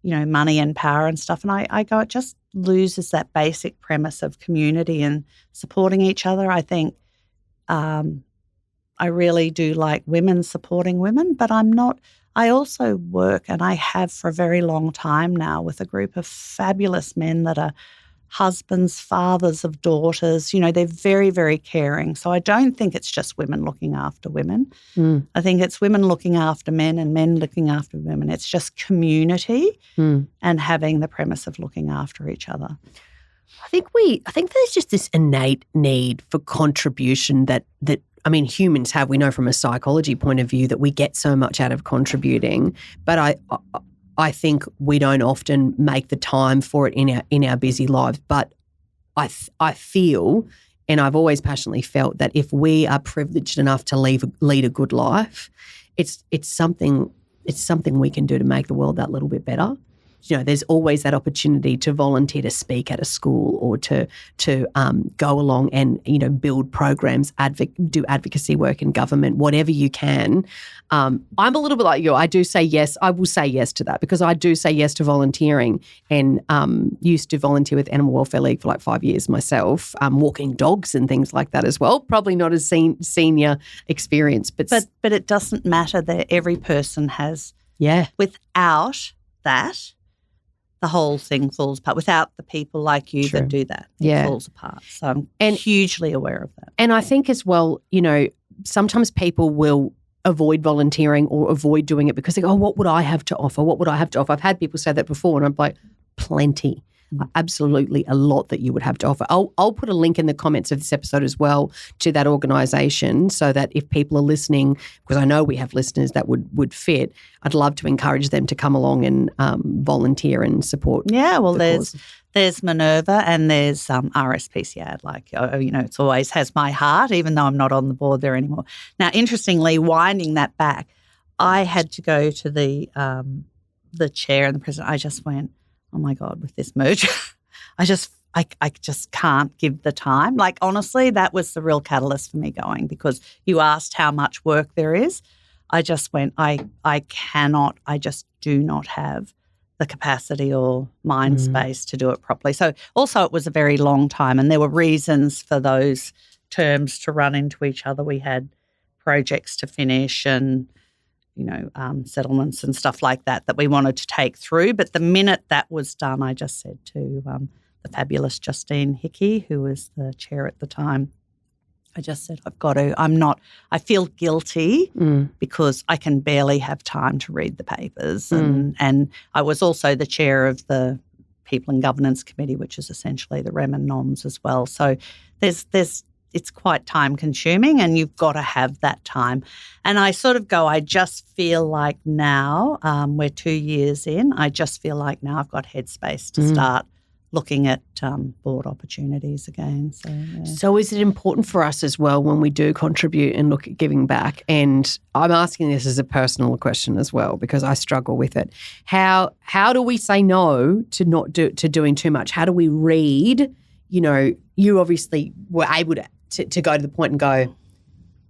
money and power and stuff. And I go, it just loses that basic premise of community and supporting each other. I think I really do like women supporting women, but I also work, and I have for a very long time now, with a group of fabulous men that are husbands, fathers of daughters. They're very, very caring. So I don't think it's just women looking after women. I think it's women looking after men and men looking after women. It's just community and having the premise of looking after each other. I think there's just this innate need for contribution that humans have. We know from a psychology point of view that we get so much out of contributing, but I think we don't often make the time for it in our busy lives. But I feel, and I've always passionately felt, that if we are privileged enough to lead a good life, it's something we can do to make the world that little bit better. There's always that opportunity to volunteer to speak at a school or to go along and, build programs, do advocacy work in government, whatever you can. I'm a little bit like you. I do say yes. I will say yes to that because I do say yes to volunteering and used to volunteer with Animal Welfare League for like 5 years myself, walking dogs and things like that as well. Probably not a senior experience. But it doesn't matter that every person has. Yeah. Without that, the whole thing falls apart. Without the people like you that do that, it falls apart. So I'm hugely aware of that. And I think as well, sometimes people will avoid volunteering or avoid doing it because they go, oh, what would I have to offer? What would I have to offer? I've had people say that before and I'm like, plenty. absolutely a lot that you would have to offer. I'll put a link in the comments of this episode as well to that organisation, so that if people are listening, because I know we have listeners that would fit, I'd love to encourage them to come along and volunteer and support. Yeah, well, there's Minerva and there's RSPCA. It's always has my heart, even though I'm not on the board there anymore. Now, interestingly, winding that back, I had to go to the chair and the president. I just went, oh my God, with this merger, I just can't give the time. Like, honestly, that was the real catalyst for me going, because you asked how much work there is. I just went, I just do not have the capacity or mind space to do it properly. So also it was a very long time, and there were reasons for those terms to run into each other. We had projects to finish and, settlements and stuff like that we wanted to take through. But the minute that was done, I just said to the fabulous Justine Hickey, who was the chair at the time, I just said, I feel guilty because I can barely have time to read the papers. And I was also the chair of the People and Governance Committee, which is essentially the Rem and Noms as well. So it's quite time consuming, and you've got to have that time. And I sort of go, I just feel like now, we're 2 years in, I just feel like now I've got headspace to start looking at board opportunities again. So is it important for us as well when we do contribute and look at giving back? And I'm asking this as a personal question as well, because I struggle with it. How do we say no to doing too much? How do we read? You obviously were able to go to the point and go,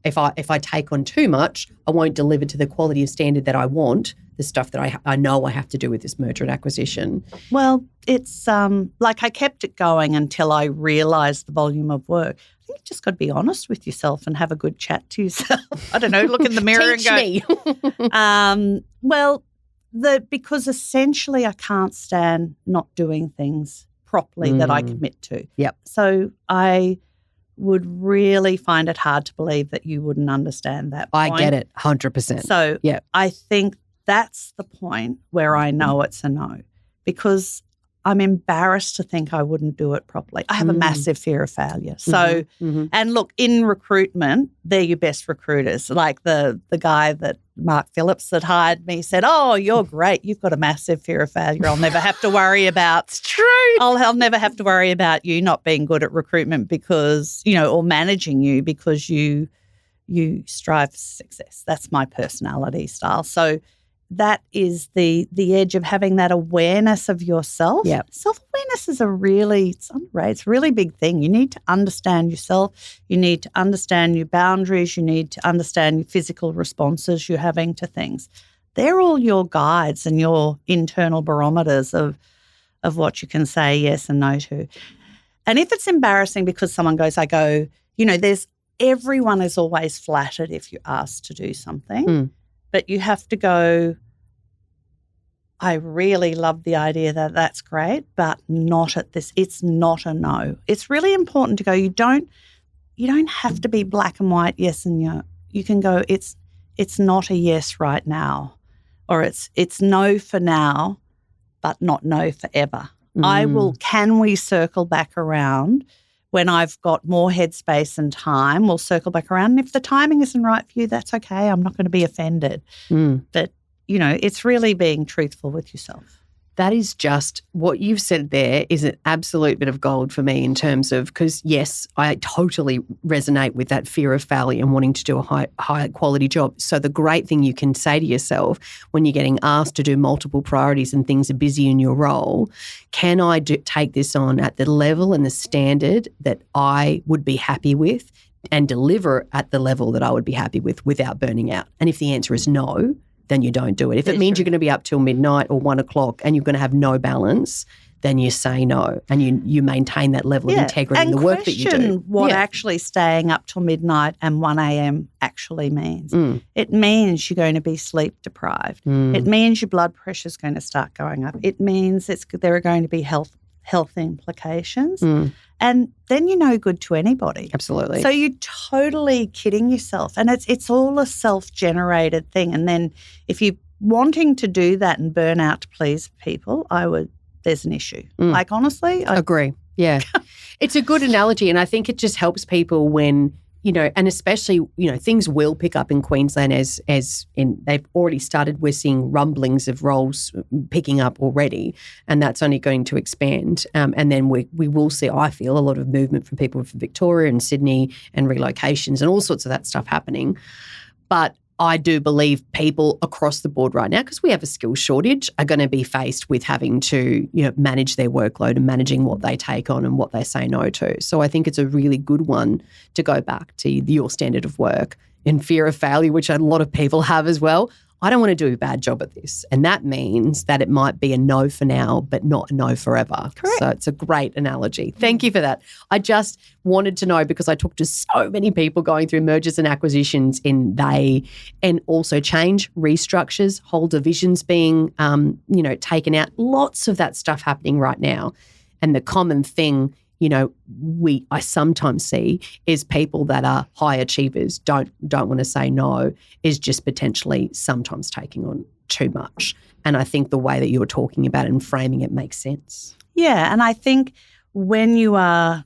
if I take on too much, I won't deliver to the quality of standard that I want, the stuff that I know I have to do with this merger and acquisition. Well, it's I kept it going until I realised the volume of work. I think you just got to be honest with yourself and have a good chat to yourself. I don't know, look in the mirror Teach and go, me. Because essentially I can't stand not doing things properly that I commit to. Yep. So I would really find it hard to believe that you wouldn't understand that point. I get it, 100%. So I think that's the point where I know it's a no, because I'm embarrassed to think I wouldn't do it properly. I have a massive fear of failure. So, and look, in recruitment, they're your best recruiters. Like the guy that Mark Phillips that hired me said, oh, you're great. You've got a massive fear of failure. I'll never have to worry about it's true. I'll never have to worry about you not being good at recruitment because, or managing you because you strive for success. That's my personality style. So that is the edge of having that awareness of yourself. Yeah. Self-awareness is it's underrated. It's a really big thing. You need to understand yourself. You need to understand your boundaries. You need to understand your physical responses you're having to things. They're all your guides and your internal barometers of what you can say yes and no to. And if it's embarrassing because someone goes, everyone is always flattered if you're asked to do something. But you have to go, I really love the idea that that's great, but not at this. It's not a no. It's really important to go, you don't have to be black and white, yes and no. You can go, it's not a yes right now, or it's no for now, but not no forever. Can we circle back around? When I've got more headspace and time, we'll circle back around. And if the timing isn't right for you, that's okay. I'm not going to be offended. But, it's really being truthful with yourself. That is just what you've said there is an absolute bit of gold for me in terms of, because yes, I totally resonate with that fear of failure and wanting to do a high quality job. So the great thing you can say to yourself when you're getting asked to do multiple priorities and things are busy in your role, can I take this on at the level and the standard that I would be happy with and deliver at the level that I would be happy with without burning out? And if the answer is no, then you don't do it. If it means you're going to be up till midnight or 1 o'clock and you're going to have no balance, then you say no and you maintain that level of integrity in the work that you do. And question what actually staying up till midnight and 1 a.m. actually means. It means you're going to be sleep deprived. It means your blood pressure is going to start going up. It means there are going to be health implications. And then you're no good to anybody. Absolutely. So you're totally kidding yourself. And it's all a self-generated thing. And then if you're wanting to do that and burn out to please people, there's an issue. Like, honestly. Agree. Yeah. It's a good analogy, and I think it just helps people when, and especially, things will pick up in Queensland as in they've already started. We're seeing rumblings of roles picking up already, and that's only going to expand. And then we will see, I feel, a lot of movement from people from Victoria and Sydney and relocations and all sorts of that stuff happening. But I do believe people across the board right now, because we have a skills shortage, are going to be faced with having to, manage their workload and managing what they take on and what they say no to. So I think it's a really good one to go back to your standard of work in fear of failure, which a lot of people have as well. I don't want to do a bad job at this. And that means that it might be a no for now, but not a no forever. Correct. So it's a great analogy. Thank you for that. I just wanted to know, because I talk to so many people going through mergers and acquisitions and also change, restructures, whole divisions being, taken out. Lots of that stuff happening right now. And the common thing, I sometimes see is people that are high achievers, don't want to say no, is just potentially sometimes taking on too much. And I think the way that you're talking about it and framing it makes sense. Yeah, and I think when you are,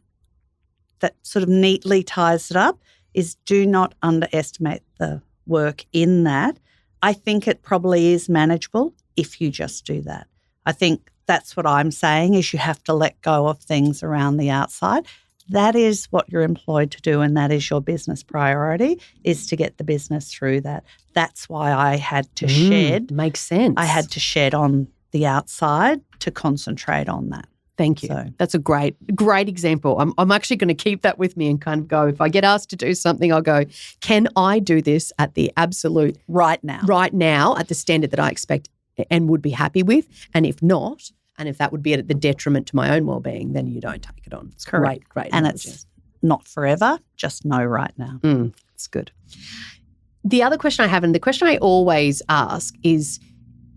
that sort of neatly ties it up, is do not underestimate the work in that. I think it probably is manageable if you just do that. I think that's what I'm saying, is you have to let go of things around the outside. That is what you're employed to do, and that is your business priority, is to get the business through that. That's why I had to shed. Makes sense. I had to shed on the outside to concentrate on that. Thank you. So, that's a great example. I'm actually going to keep that with me and kind of go, if I get asked to do something, I'll go, can I do this at the absolute right now at the standard that I expect and would be happy with? And if not, and if that would be at the detriment to my own well-being, then you don't take it on. It's correct. Great. And analogy. It's not forever, just no right now. It's good. The other question I have, and the question I always ask, is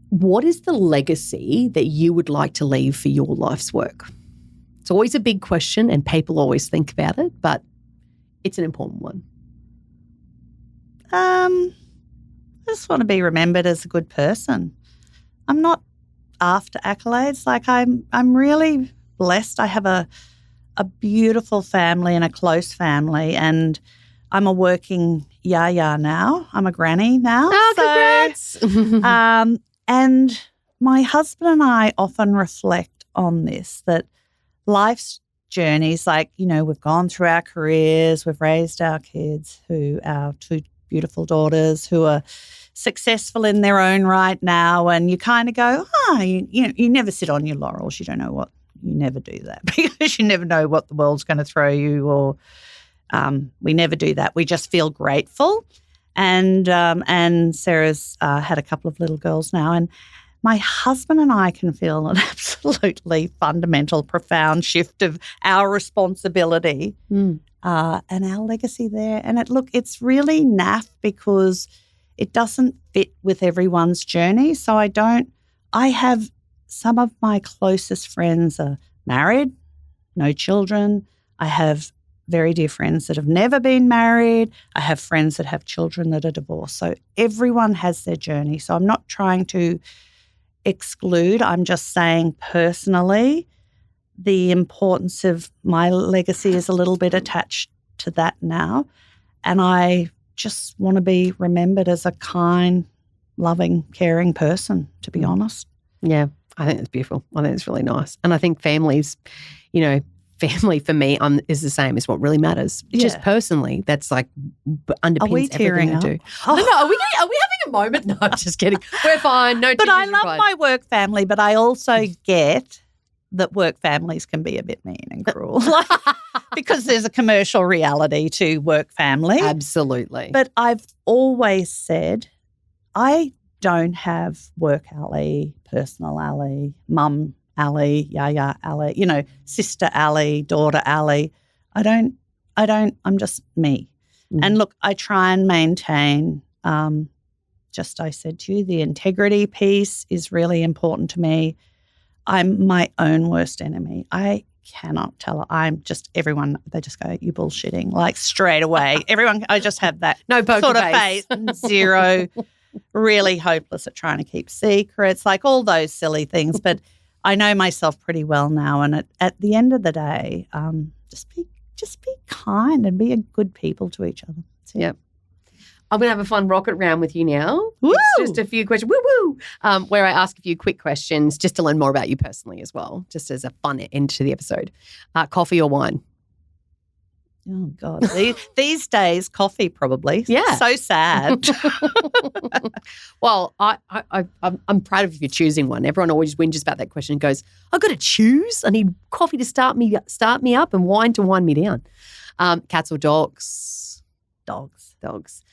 what is the legacy that you would like to leave for your life's work? It's always a big question and people always think about it, but it's an important one. I just want to be remembered as a good person. I'm not after accolades. Like, I'm really blessed. I have a beautiful family and a close family, and I'm a working yaya now. I'm a granny now. Oh, congrats. And my husband and I often reflect on this, that life's journeys, like, we've gone through our careers, we've raised our kids, our two beautiful daughters who are successful in their own right now, and you kind of go, you never sit on your laurels. You never do that because you never know what the world's going to throw you, or we never do that. We just feel grateful. And Sarah's had a couple of little girls now, and my husband and I can feel an absolutely fundamental, profound shift of our responsibility and our legacy there. And it's really naff because it doesn't fit with everyone's journey. So I have some of my closest friends are married, no children. I have very dear friends that have never been married. I have friends that have children that are divorced. So everyone has their journey. So I'm not trying to exclude. I'm just saying personally, the importance of my legacy is a little bit attached to that now. And I just want to be remembered as a kind, loving, caring person, to be honest. Yeah, I think it's beautiful. I think it's really nice. And I think families, family for me is the same as what really matters. Yeah. Just personally, that's like underpins everything I do. Oh. No, are we having a moment? No, I'm just kidding. We're fine. No, but I love my work family, but I also get that work families can be a bit mean and cruel because there's a commercial reality to work family. Absolutely. But I've always said I don't have work alley, personal alley, mum alley, yaya alley, sister alley, daughter alley. I don't, I'm just me. And look, I try and maintain, I said to you, the integrity piece is really important to me. I'm my own worst enemy. I cannot tell her. I'm just, everyone, they just go, you bullshitting, like straight away. Everyone, I just have that no poker sort of face. Zero, really hopeless at trying to keep secrets, like all those silly things. But I know myself pretty well now, and at the end of the day, just be kind and be a good people to each other. Yep. I'm going to have a fun rocket round with you now. Woo! It's just a few questions, where I ask a few quick questions just to learn more about you personally as well, just as a fun end to the episode. Coffee or wine? Oh, God. These days, coffee probably. Yeah. So sad. Well, I'm proud of you choosing one. Everyone always whinges about that question and goes, I've got to choose. I need coffee to start me up and wine to wind me down. Cats or dogs? Dogs.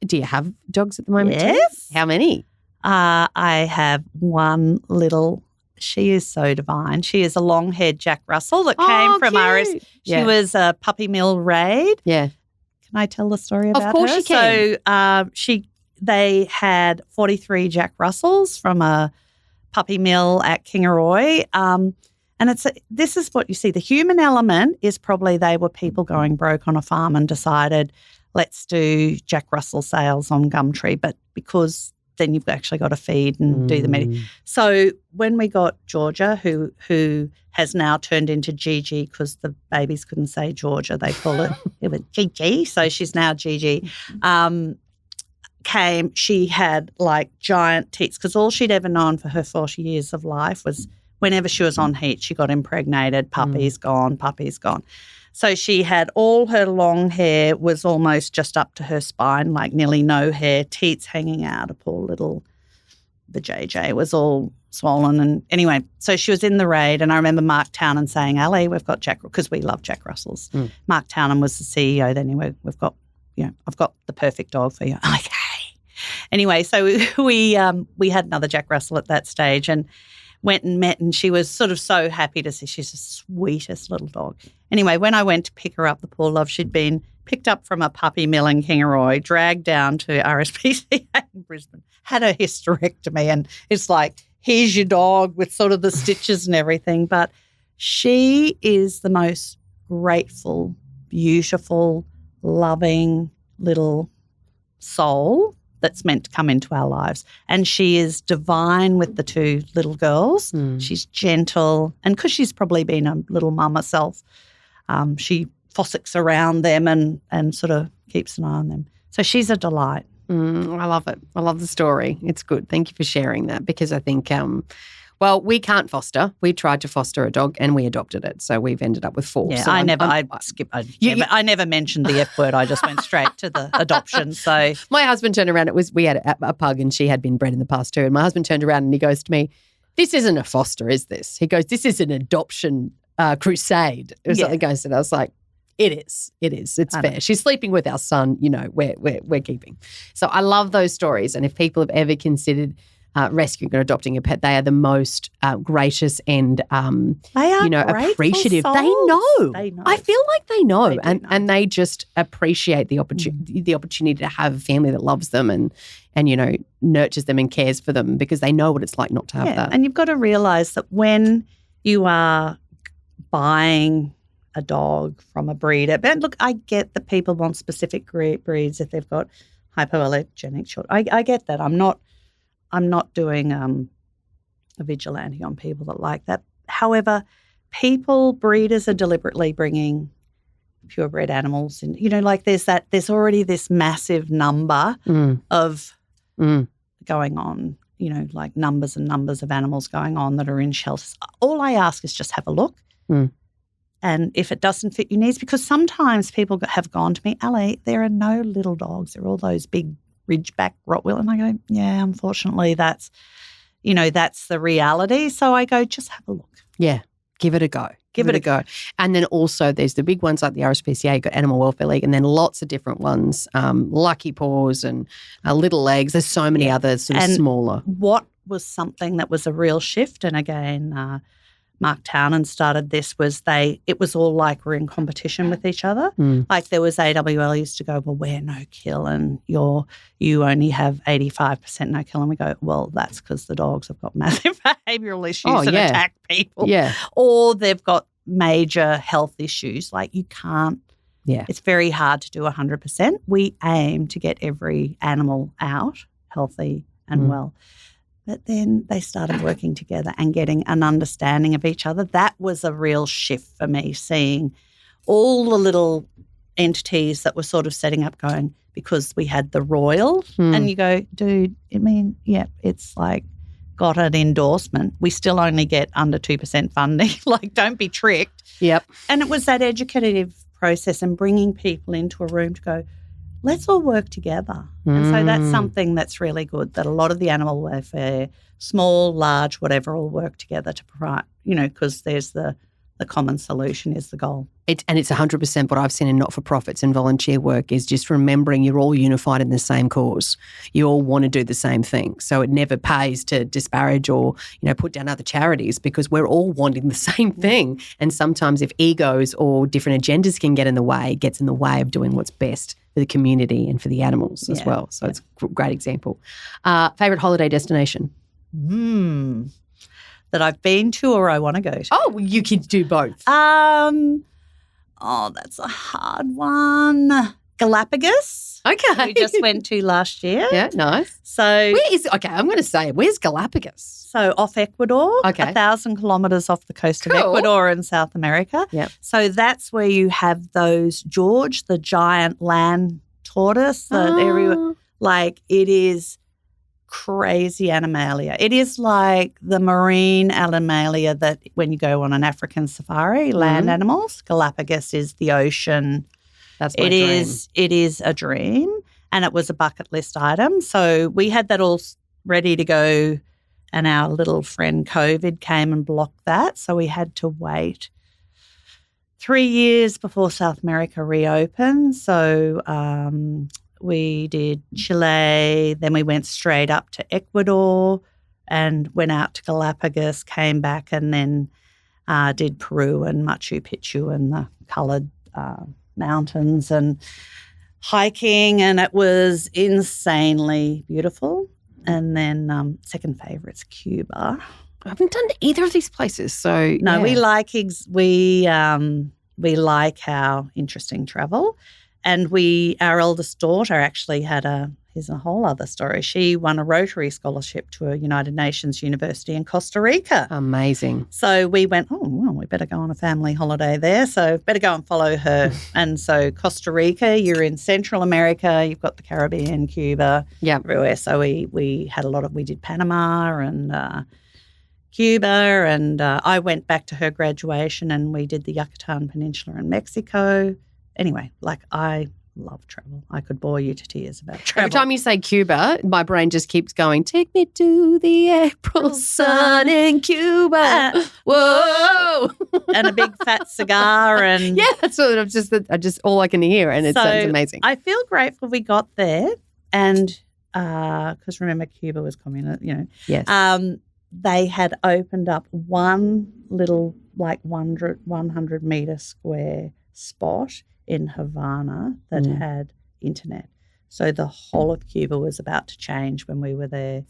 Do you have dogs at the moment? Yes. Too? How many? I have one little, she is so divine. She is a long-haired Jack Russell that came from cute. She was a puppy mill raid. Yeah. Can I tell the story about her? Of course you can. So they had 43 Jack Russells from a puppy mill at Kingaroy. And this is what you see. The human element is probably they were people going broke on a farm and decided, let's do Jack Russell sales on Gumtree, but because then you've actually got to feed and do the medic. So when we got Georgia, who has now turned into Gigi because the babies couldn't say Georgia, they call it was Gigi, so she's now Gigi. She had like giant teats because all she'd ever known for her 40 years of life was whenever she was on heat, she got impregnated, puppies gone. So she had all her long hair was almost just up to her spine, like nearly no hair, teats hanging out. A poor little, the JJ was all swollen. And anyway, so she was in the raid, and I remember Mark Townend saying, Ali, we've got Jack, because we love Jack Russells. Mark Townend was the CEO then. Anyway, I've got the perfect dog for you. Okay. Anyway, so we had another Jack Russell at that stage and went and met, and she was sort of so happy to see. She's the sweetest little dog. Anyway, when I went to pick her up, the poor love, she'd been picked up from a puppy mill in Kingaroy, dragged down to RSPCA in Brisbane, had a hysterectomy, and it's like, here's your dog with sort of the stitches and everything. But she is the most grateful, beautiful, loving little soul that's meant to come into our lives. And she is divine with the two little girls. She's gentle. And because she's probably been a little mum herself, she fossicks around them and sort of keeps an eye on them. So she's a delight. I love it. I love the story. It's good. Thank you for sharing that, because I think, we can't foster. We tried to foster a dog and we adopted it. So we've ended up with 4. Yeah, so I never mentioned the F word. I just went straight to the adoption. So my husband turned around. We had a pug and she had been bred in the past too. And my husband turned around and he goes to me, this isn't a foster, is this? He goes, this is an adoption crusade. It was something I said. I was like, it is. It's fair. She's sleeping with our son, we're keeping. So I love those stories. And if people have ever considered rescuing or adopting a pet, they are the most gracious and appreciative. Souls. They know. They know. I feel like they know, They they just appreciate the opportunity to have a family that loves them and nurtures them and cares for them, because they know what it's like not to have that. And you've got to realise that when you are buying a dog from a breeder, but look, I get that people want specific breeds if they've got hypoallergenic children. I get that. I'm not doing a vigilante on people that like that. However, breeders are deliberately bringing purebred animals in. There's already this massive number of going on, like numbers and numbers of animals going on that are in shelters. All I ask is just have a look. And if it doesn't fit your needs, because sometimes people have gone to me, Ali, there are no little dogs. They're all those big Ridgeback Rottweiler. And I go, yeah, unfortunately that's the reality. So I go, just have a look. Yeah, give it a go. Give it a go. And then also there's the big ones like the RSPCA, you've got Animal Welfare League, and then lots of different ones, Lucky Paws and Little Legs. There's so many others sort of smaller. What was something that was a real shift, and again, Mark Townend started this, it was all like we're in competition with each other. Like there was AWL used to go, well, we're no kill and you only have 85% no kill. And we go, well, that's because the dogs have got massive behavioural issues and attack people. Yeah. Or they've got major health issues. Like you can't, it's very hard to do 100%. We aim to get every animal out healthy and well. But then they started working together and getting an understanding of each other. That was a real shift for me, seeing all the little entities that were sort of setting up going, because we had the royal and you go, dude, it's like got an endorsement. We still only get under 2% funding. Like, don't be tricked. Yep. And it was that educative process and bringing people into a room to go, let's all work together. And so that's something that's really good, that a lot of the animal welfare, small, large, whatever, all work together to provide, because there's the common solution is the goal. It's 100% what I've seen in not-for-profits and volunteer work is just remembering you're all unified in the same cause. You all want to do the same thing. So it never pays to disparage or, put down other charities because we're all wanting the same thing. And sometimes if egos or different agendas can get in the way, it gets in the way of doing what's best for the community and for the animals as well. So it's a great example. Favourite holiday destination? That I've been to or I want to go to? Oh, well, you can do both. That's a hard one. Galapagos. Okay. We just went to last year. Yeah, nice. So I'm going to say, where's Galapagos? So off Ecuador, okay. 1,000 kilometres off the coast of Ecuador in South America. Yep. So that's where you have those George, the giant land tortoise that everywhere, like it is crazy animalia. It is like the marine animalia that when you go on an African safari, land animals. Galapagos is the ocean. That's my dream. It is a dream, and it was a bucket list item. So we had that all ready to go, and our little friend COVID came and blocked that. So we had to wait 3 years before South America reopened. So we did Chile, then we went straight up to Ecuador and went out to Galapagos, came back and then did Peru and Machu Picchu and the coloured mountains and hiking, and it was insanely beautiful. And then second favourite's Cuba. I haven't done either of these places, so no, we like how interesting travel. And our eldest daughter actually here's a whole other story. She won a Rotary scholarship to a United Nations university in Costa Rica. Amazing. So we went, we better go on a family holiday there. So better go and follow her. And so Costa Rica, you're in Central America, you've got the Caribbean, Cuba, everywhere. So we did Panama and Cuba, and I went back to her graduation and we did the Yucatan Peninsula in Mexico. Anyway, I love travel. I could bore you to tears about travel. Every time you say Cuba, my brain just keeps going, take me to the April sun in Cuba. Whoa. And a big fat cigar. And yeah, that's what I just all I can hear, and it sounds amazing. I feel grateful we got there, and because remember Cuba was communist, Yes. They had opened up one little 100 metre square spot in Havana that had internet. So the whole of Cuba was about to change when we were there.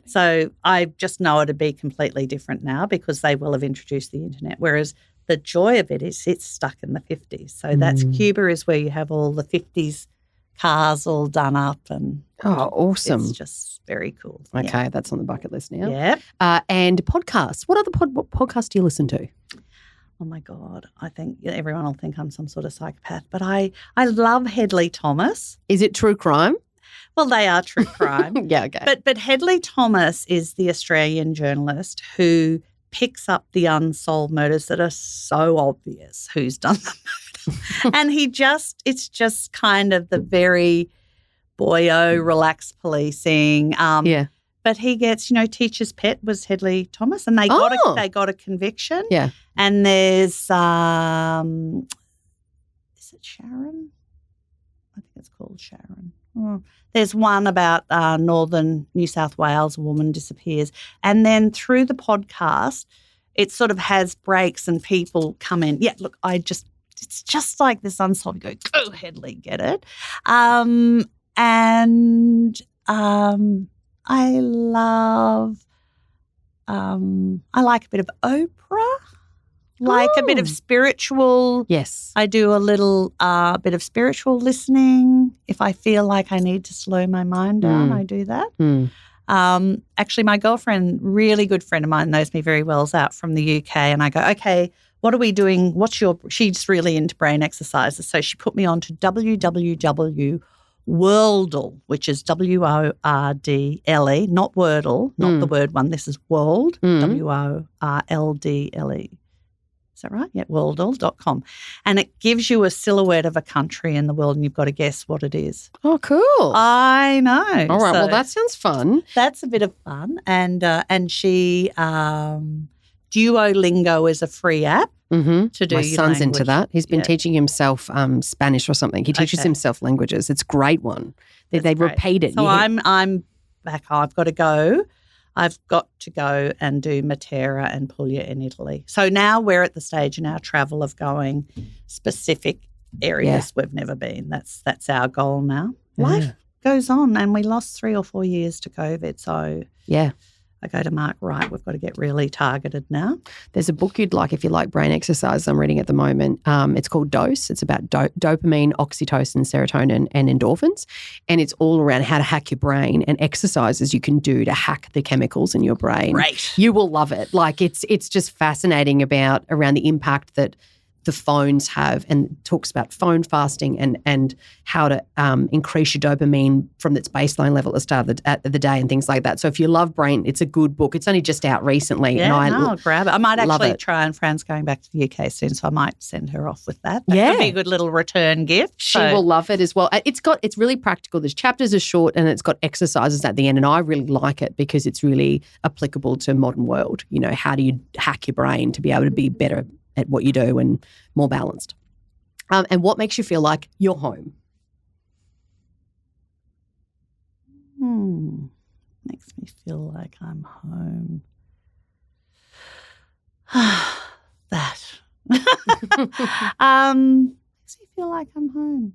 So I just know it'd be completely different now because they will have introduced the internet, whereas the joy of it is it's stuck in the 50s. So that's Cuba is where you have all the 50s cars all done up and awesome. It's just very cool. Okay, that's on the bucket list now. Yeah. And podcasts. What other what podcasts do you listen to? Oh, my God. I think everyone will think I'm some sort of psychopath, but I love Hedley Thomas. Is it true crime? Well, they are true crime. Yeah, okay. But Hedley Thomas is the Australian journalist who picks up the unsolved murders that are so obvious who's done the murder. And it's just kind of the very boyo, relaxed policing. But he gets, Teacher's Pet was Hedley Thomas, and they got a conviction. Yeah. And there's, is it Sharon? I think it's called Sharon. There's one about northern New South Wales, a woman disappears. And then through the podcast, it sort of has breaks and people come in. Yeah, look, it's just like this unsolved. You go Hedley, get it. I like a bit of Oprah, a bit of spiritual. Yes. I do a little bit of spiritual listening. If I feel like I need to slow my mind down, I do that. Actually, my girlfriend, really good friend of mine, knows me very well, is out from the UK, and I go, okay, what are we doing? She's really into brain exercises. So she put me on to www.worldle, which is Wordle, not Wordle, not the word one. This is World, Worldle. Is that right? Yeah, worldle.com. And it gives you a silhouette of a country in the world, and you've got to guess what it is. Oh, cool. I know. All right. Well, that sounds fun. That's a bit of fun. And she Duolingo is a free app to do My your son's into language. that. He's been teaching himself Spanish or something. He teaches himself languages. It's a great one. They repeat it. So I'm back. I've got to go and do Matera and Puglia in Italy. So now we're at the stage in our travel of going specific areas we've never been. That's our goal now. Yeah. Life goes on, and we lost 3 or 4 years to COVID. So I go to Mark, right, we've got to get really targeted now. There's a book you'd like if you like brain exercise I'm reading at the moment. It's called Dose. It's about dopamine, oxytocin, serotonin and endorphins. And it's all around how to hack your brain and exercises you can do to hack the chemicals in your brain. Great. You will love it. Like it's just fascinating around the impact that the phones have, and talks about phone fasting and how to increase your dopamine from its baseline level at the start of the day and things like that. So if you love brain, it's a good book. It's only just out recently. Yeah, I'll grab it. I might actually try, and Fran's going back to the UK soon, so I might send her off with that. That could be a good little return gift. She will love it as well. It's really practical. The chapters are short and it's got exercises at the end, and I really like it because it's really applicable to modern world. You know, how do you hack your brain to be able to be better at what you do and more balanced. And what makes you feel like you're home? Makes me feel like I'm home. That. Makes me feel like I'm home.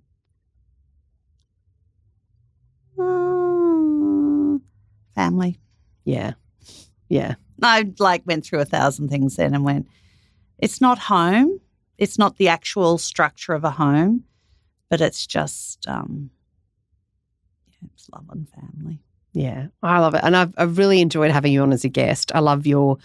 Family. Yeah. I went through 1,000 things then and went, it's not home. It's not the actual structure of a home, but it's just, it's love and family. Yeah, I love it. And I've really enjoyed having you on as a guest. I love your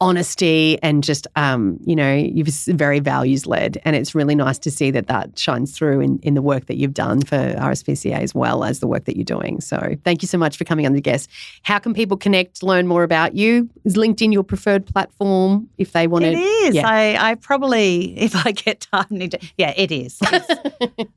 honesty and just, you're very values-led, and it's really nice to see that shines through in the work that you've done for RSPCA as well as the work that you're doing. So thank you so much for coming on the guest. How can people connect, learn more about you? Is LinkedIn your preferred platform if they want to? It is. Yeah. I probably, if I get time, it is.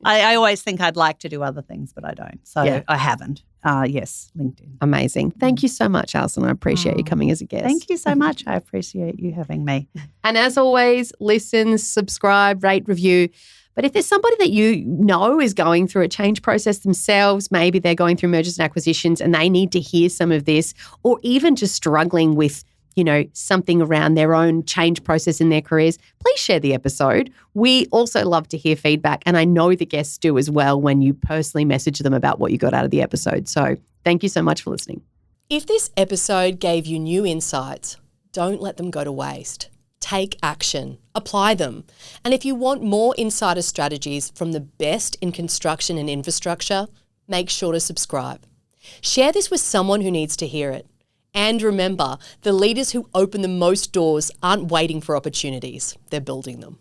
I always think I'd like to do other things, but I don't. So I haven't. Yes, LinkedIn. Amazing. Thank you so much, Alison. I appreciate you coming as a guest. Thank you so much. I appreciate you having me. And as always, listen, subscribe, rate, review. But if there's somebody that you know is going through a change process themselves, maybe they're going through mergers and acquisitions and they need to hear some of this, or even just struggling with something around their own change process in their careers, please share the episode. We also love to hear feedback, and I know the guests do as well when you personally message them about what you got out of the episode. So thank you so much for listening. If this episode gave you new insights, don't let them go to waste. Take action. Apply them. And if you want more insider strategies from the best in construction and infrastructure, make sure to subscribe. Share this with someone who needs to hear it. And remember, the leaders who open the most doors aren't waiting for opportunities, they're building them.